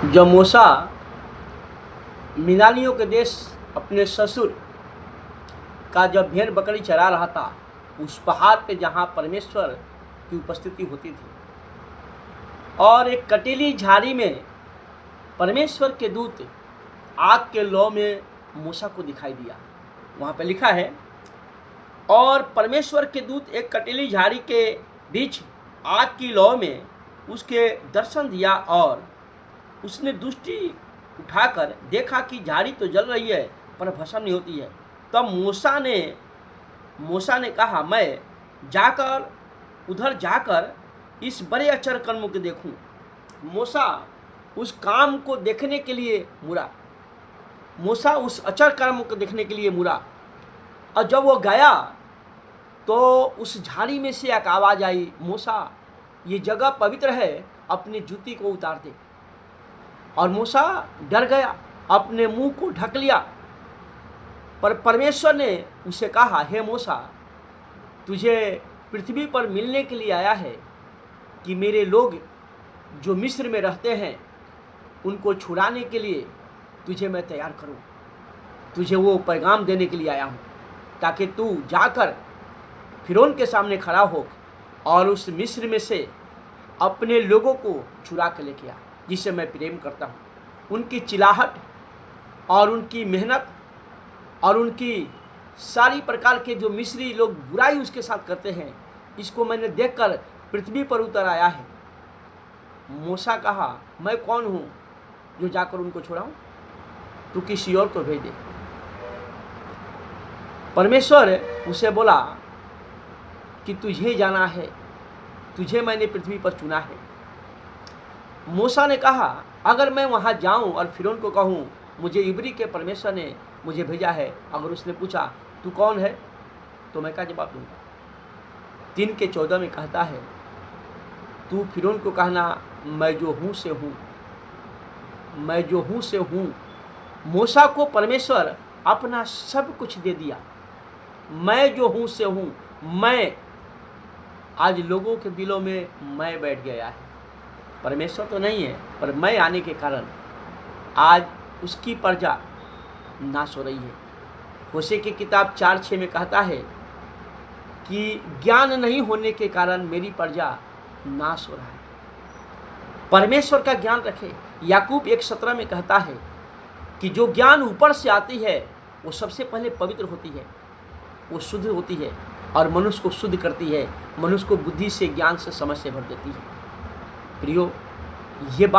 जब मूसा मिनानियों के देश अपने ससुर का जब भेड़ बकरी चरा रहा था, उस पहाड़ पे जहाँ परमेश्वर की उपस्थिति होती थी, और एक कटीली झाड़ी में परमेश्वर के दूत आग के लौ में मूसा को दिखाई दिया। वहाँ पे लिखा है, और परमेश्वर के दूत एक कटीली झाड़ी के बीच आग की लौ में उसके दर्शन दिया, और उसने दृष्टि उठाकर देखा कि झाड़ी तो जल रही है पर भस्म नहीं होती है। तब मूसा ने कहा, मैं उधर जाकर इस बड़े अचर कर्म को देखूं। मूसा उस काम को देखने के लिए मुड़ा, मूसा उस अचर कर्म को देखने के लिए मुड़ा। और जब वो गया तो उस झाड़ी में से एक आवाज़ आई, मूसा ये जगह पवित्र है, अपनी जूती को उतार दे। और मूसा डर गया, अपने मुंह को ढक लिया। पर परमेश्वर ने उसे कहा, हे मूसा, तुझे पृथ्वी पर मिलने के लिए आया है कि मेरे लोग जो मिस्र में रहते हैं उनको छुड़ाने के लिए तुझे मैं तैयार करूं। तुझे वो पैगाम देने के लिए आया हूं, ताकि तू जाकर फिरौन के सामने खड़ा हो और उस मिस्र में से अपने लोगों को छुड़ा के लेके आ, जिससे मैं प्रेम करता हूँ। उनकी चिल्लाहट और उनकी मेहनत और उनकी सारी प्रकार के जो मिस्री लोग बुराई उसके साथ करते हैं, इसको मैंने देखकर पृथ्वी पर उतर आया है। मूसा कहा, मैं कौन हूँ जो जाकर उनको छुड़ाऊँ? तू किसी और को भेज दे। परमेश्वर उसे बोला कि तुझे जाना है, तुझे मैंने पृथ्वी पर चुना है। मूसा ने कहा, अगर मैं वहाँ जाऊँ और फिरौन को कहूँ मुझे इब्री के परमेश्वर ने मुझे भेजा है, अगर उसने पूछा तू कौन है, तो मैं क्या जवाब दूँगा? 3:14 में कहता है, तू फिरौन को कहना, मैं जो हूँ से हूँ, मैं जो हूँ से हूँ। मूसा को परमेश्वर अपना सब कुछ दे दिया। मैं जो हूँ से हूँ, मैं आज लोगों के दिलों में मैं बैठ गया है। परमेश्वर तो नहीं है, पर मैं आने के कारण आज उसकी प्रजा नाश हो रही है। होशे की किताब 4:6 में कहता है कि ज्ञान नहीं होने के कारण मेरी प्रजा नाश हो रहा है। परमेश्वर का ज्ञान रखे। याकूब 1:17 में कहता है कि जो ज्ञान ऊपर से आती है वो सबसे पहले पवित्र होती है, वो शुद्ध होती है और मनुष्य को शुद्ध करती है, मनुष्य को बुद्धि से, ज्ञान से, समझ से भर देती है। प्रियो, ये बात